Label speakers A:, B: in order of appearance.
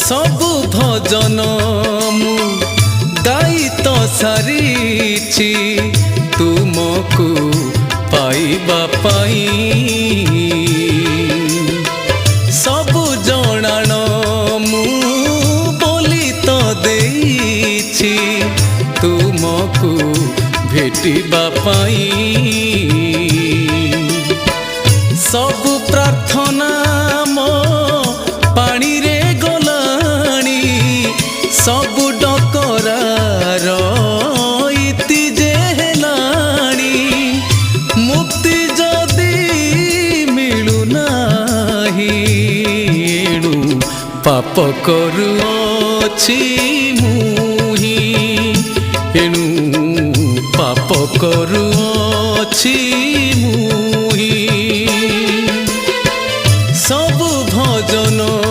A: सबु भजन मु गाई तो सारी तुमको पाइबा पाई सबु जणाण मु बोली तो देइछि तुमको भेटिबा पाई सबु प्रार्थना मो पानी रे गलाणी सबु डकरार इति जे हेलाणी मुक्ति जदि मिलु नाही एणु पाप करुअछि मुहि एणु पाप करुअछि